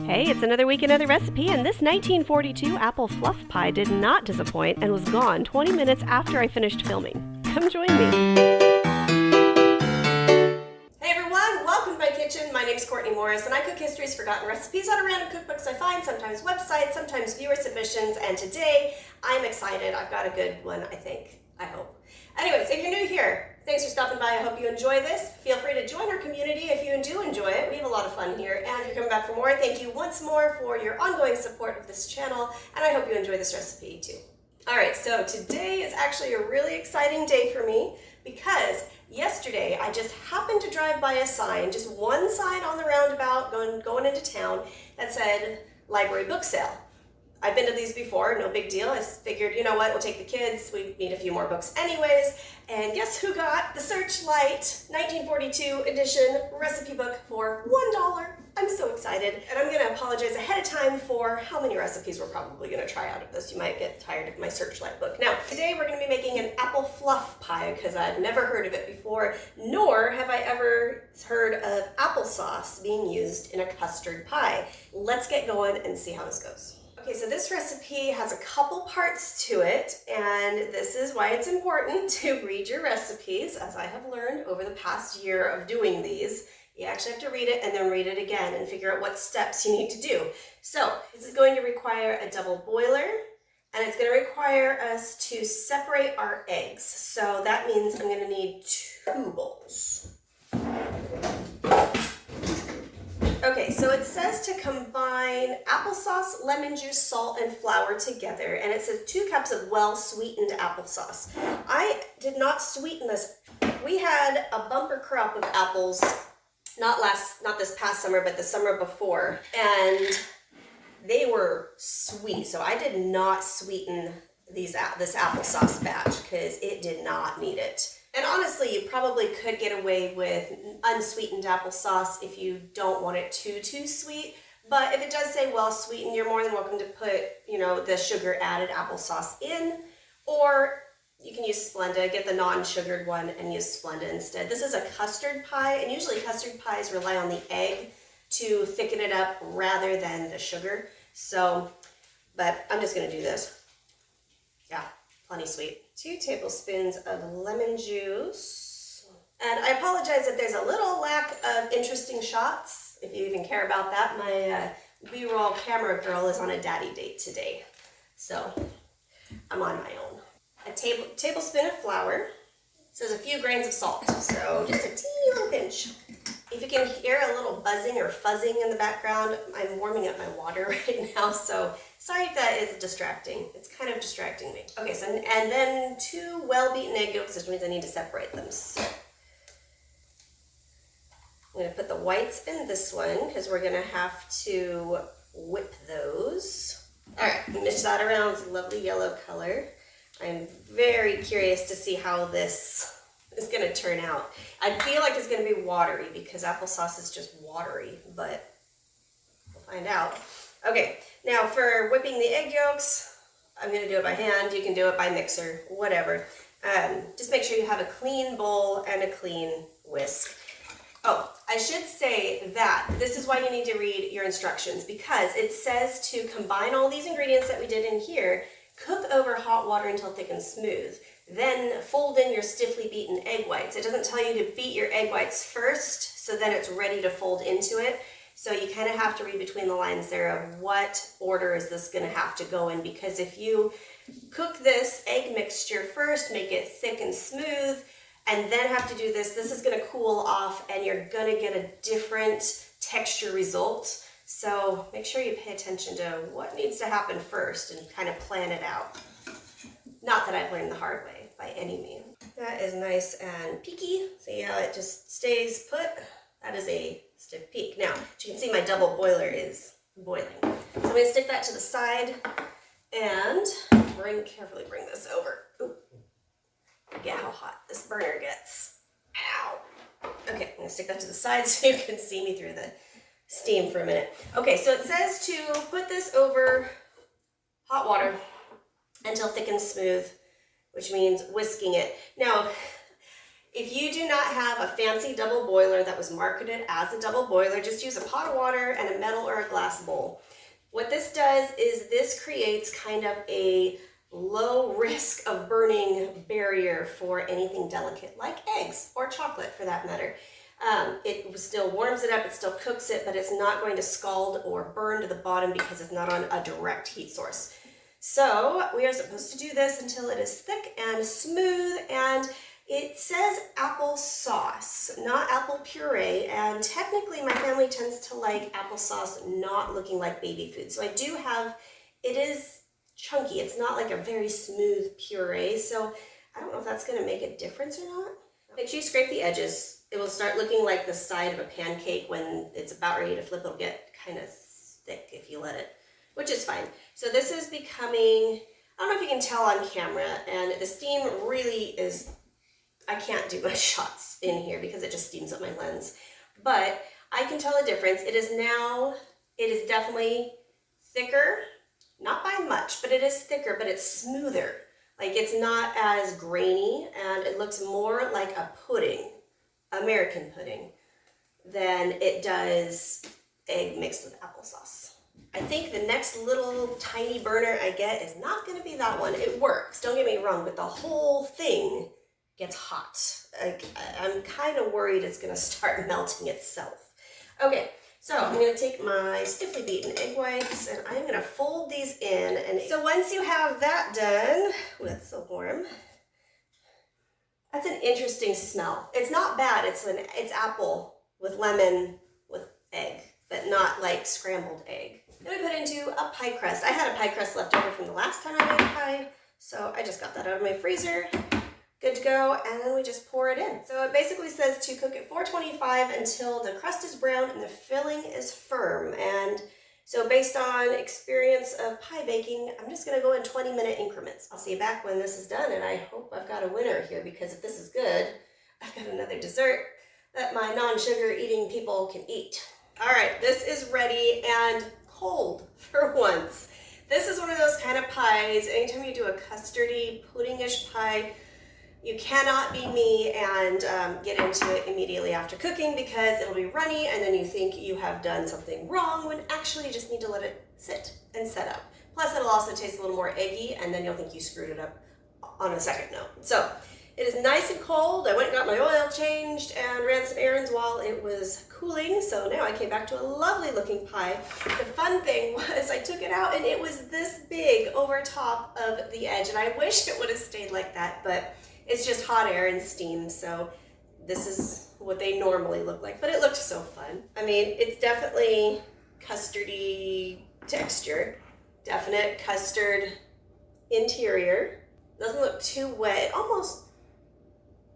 Hey, it's another week, another recipe, and this 1942 apple fluff pie did not disappoint and was gone 20 minutes after I finished filming. Come join me. Hey everyone, welcome to my kitchen. My name's Courtney Morris, and I cook history's forgotten recipes out of random cookbooks I find, sometimes websites, sometimes viewer submissions, and today I'm excited. I've got a good one, I hope. Anyways, if you're new here, thanks for stopping by. I hope you enjoy this. Feel free to join our community if you do enjoy it. We have a lot of fun here. And if you're coming back for more, thank you once more for your ongoing support of this channel. And I hope you enjoy this recipe too. All right, so today is actually a really exciting day for me because yesterday I just happened to drive by a sign, just one sign on the roundabout going into town that said library book sale. I've been to these before, no big deal. I figured, you know what, we'll take the kids. We need a few more books anyways. And guess who got the Searchlight 1942 edition recipe book for $1? I'm so excited. And I'm gonna apologize ahead of time for how many recipes we're probably gonna try out of this. You might get tired of my Searchlight book. Now, today we're gonna be making an apple fluff pie because I've never heard of it before, nor have I ever heard of applesauce being used in a custard pie. Let's get going and see how this goes. Okay, so this recipe has a couple parts to it, and this is why it's important to read your recipes, as I have learned over the past year of doing these. You actually have to read it and then read it again and figure out what steps you need to do. So this is going to require a double boiler, and it's going to require us to separate our eggs. So that means I'm going to need 2 bowls. Okay, so it says to combine applesauce, lemon juice, salt, and flour together, and it says 2 cups of well-sweetened applesauce. I did not sweeten this. We had a bumper crop of apples, not this past summer, but the summer before, and they were sweet, so I did not sweeten this applesauce batch because it did not need it. And honestly, you probably could get away with unsweetened applesauce if you don't want it too sweet. But if it does say well sweetened, you're more than welcome to put, the sugar added applesauce in. Or you can use Splenda, get the non-sugared one and use Splenda instead. This is a custard pie, and usually custard pies rely on the egg to thicken it up rather than the sugar. So, but I'm just gonna do this. Yeah, plenty sweet. 2 tablespoons of lemon juice. And I apologize if there's a little lack of interesting shots, if you even care about that. My B-roll camera girl is on a daddy date today, so I'm on my own. A tablespoon of flour. It says a few grains of salt, so just a teeny little pinch. If you can hear a little buzzing or fuzzing in the background, I'm warming up my water right now, so sorry if that is distracting. It's kind of distracting me. Okay, so and then 2 well-beaten egg yolks, which means I need to separate them. So I'm going to put the whites in this one because we're going to have to whip those. All right, mix that around. It's a lovely yellow color. I'm very curious to see how this is going to turn out. I feel like it's going to be watery because applesauce is just watery, but we'll find out. Okay, now for whipping the egg yolks, I'm going to do it by hand. You can do it by mixer, whatever. Just make sure you have a clean bowl and a clean whisk. Oh, I should say that this is why you need to read your instructions, because it says to combine all these ingredients that we did in here, cook over hot water until thick and smooth. Then fold in your stiffly beaten egg whites. It doesn't tell you to beat your egg whites first, so then it's ready to fold into it. So you kind of have to read between the lines there of what order is this going to have to go in, because if you cook this egg mixture first, make it thick and smooth, and then have to do this, this is going to cool off and you're going to get a different texture result. So make sure you pay attention to what needs to happen first and kind of plan it out. Not that I've learned the hard way by any means. That is nice and peaky. See how it just stays put? That is a stiff peak. Now, as you can see, my double boiler is boiling. So I'm going to stick that to the side and carefully bring this over. Ooh. Forget how hot this burner gets. Ow. Okay, I'm going to stick that to the side so you can see me through the steam for a minute. Okay, so it says to put this over hot water until thick and smooth, which means whisking it. Now, If you do not have a fancy double boiler that was marketed as a double boiler, just use a pot of water and a metal or a glass bowl. What this does is this creates kind of a low risk of burning barrier for anything delicate like eggs or chocolate for that matter. It still warms it up, it still cooks it, but it's not going to scald or burn to the bottom because it's not on a direct heat source. So we are supposed to do this until it is thick and smooth, and it says applesauce, not apple puree, and technically my family tends to like applesauce not looking like baby food. So I do have, it is chunky, it's not like a very smooth puree, so I don't know if that's going to make a difference or not. Make sure you scrape the edges. It will start looking like the side of a pancake when it's about ready to flip. It'll get kind of thick if you let it, which is fine. So this is becoming, I don't know if you can tell on camera, and the steam really is, I can't do my shots in here because it just steams up my lens, but I can tell the difference. It is definitely thicker, not by much, but it is thicker, but it's smoother. Like it's not as grainy, and it looks more like a pudding, American pudding, than it does egg mixed with applesauce. I think the next little tiny burner I get is not going to be that one. It works, don't get me wrong, but the whole thing gets hot. I'm kind of worried it's going to start melting itself. Okay, so I'm going to take my stiffly beaten egg whites and I'm going to fold these in. And so once you have that done, ooh, that's so warm. That's an interesting smell. It's not bad. It's apple with lemon with egg, but not like scrambled egg. Then we put into a pie crust. I had a pie crust left over from the last time I made pie, so I just got that out of my freezer. Good to go, and then we just pour it in. So it basically says to cook at 425 until the crust is brown and the filling is firm. And so based on experience of pie baking, I'm just gonna go in 20-minute increments. I'll see you back when this is done, and I hope I've got a winner here, because if this is good, I've got another dessert that my non-sugar eating people can eat. All right, this is ready and cold for once. This is one of those kind of pies, anytime you do a custardy, puddingish pie, you cannot be me and get into it immediately after cooking, because it'll be runny and then you think you have done something wrong when actually you just need to let it sit and set up. Plus it'll also taste a little more eggy and then you'll think you screwed it up on a second note. So it is nice and cold. I went and got my oil changed and ran some errands while it was cooling. So now I came back to a lovely looking pie. The fun thing was I took it out and it was this big over top of the edge, and I wish it would have stayed like that, but it's just hot air and steam, so this is what they normally look like, but it looked so fun. I mean, it's definitely custardy texture, definite custard interior. Doesn't look too wet. Almost,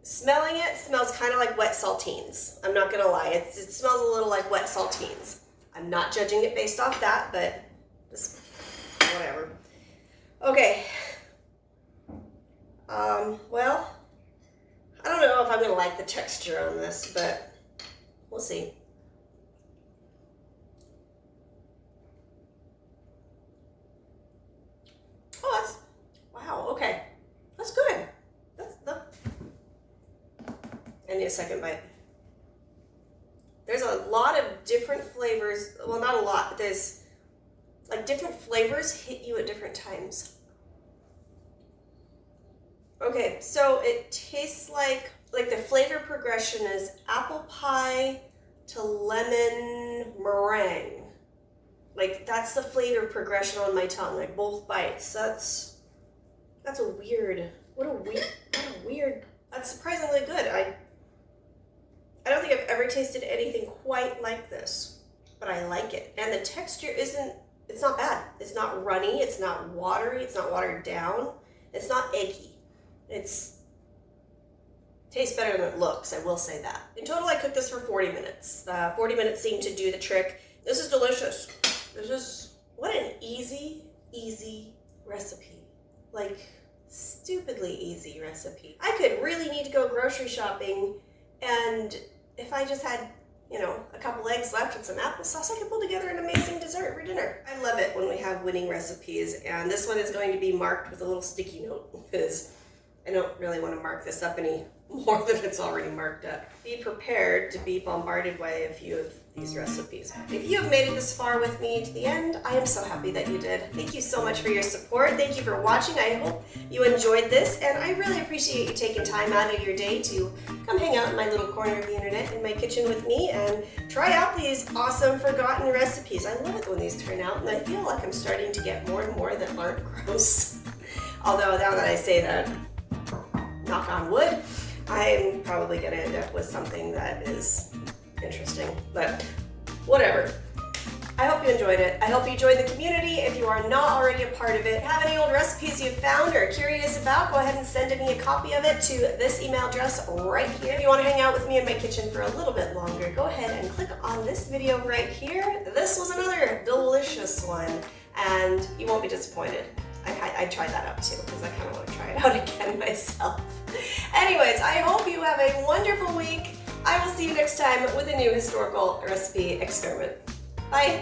smelling it smells kind of like wet saltines. I'm not gonna lie, it smells a little like wet saltines. I'm not judging it based off that, but just whatever. Okay. Well, I don't know if I'm gonna like the texture on this, but we'll see. Oh, wow, okay. That's good. I need a second bite. There's a lot of different flavors. Well, not a lot, but there's like different flavors hit you at different times. Okay, so it tastes like the flavor progression is apple pie to lemon meringue. Like that's the flavor progression on my tongue, like both bites. That's a weird, what a weird, that's surprisingly good. I don't think I've ever tasted anything quite like this, but I like it. And the texture it's not bad. It's not runny, it's not watery, it's not watered down, it's not eggy. Tastes better than it looks, I will say that. In total, I cooked this for 40 minutes. 40 minutes seemed to do the trick. This is delicious. What an easy recipe. Like, stupidly easy recipe. I could really need to go grocery shopping, and if I just had, a couple eggs left and some applesauce, I could pull together an amazing dessert for dinner. I love it when we have winning recipes, and this one is going to be marked with a little sticky note, because I don't really want to mark this up any more than it's already marked up. Be prepared to be bombarded by a few of these recipes. If you have made it this far with me to the end, I am so happy that you did. Thank you so much for your support. Thank you for watching. I hope you enjoyed this, and I really appreciate you taking time out of your day to come hang out in my little corner of the internet in my kitchen with me and try out these awesome forgotten recipes. I love it when these turn out, and I feel like I'm starting to get more and more that aren't gross. Although now that I say that, knock on wood, I'm probably gonna end up with something that is interesting, but whatever. I hope you enjoyed it. I hope you joined the community. If you are not already a part of it, have any old recipes you've found or are curious about, go ahead and send me a copy of it to this email address right here. If you want to hang out with me in my kitchen for a little bit longer, go ahead and click on this video right here. This was another delicious one, and you won't be disappointed. I tried that out too because I kind of want to try it out again myself. Anyways, I hope you have a wonderful week. I will see you next time with a new historical recipe experiment. Bye.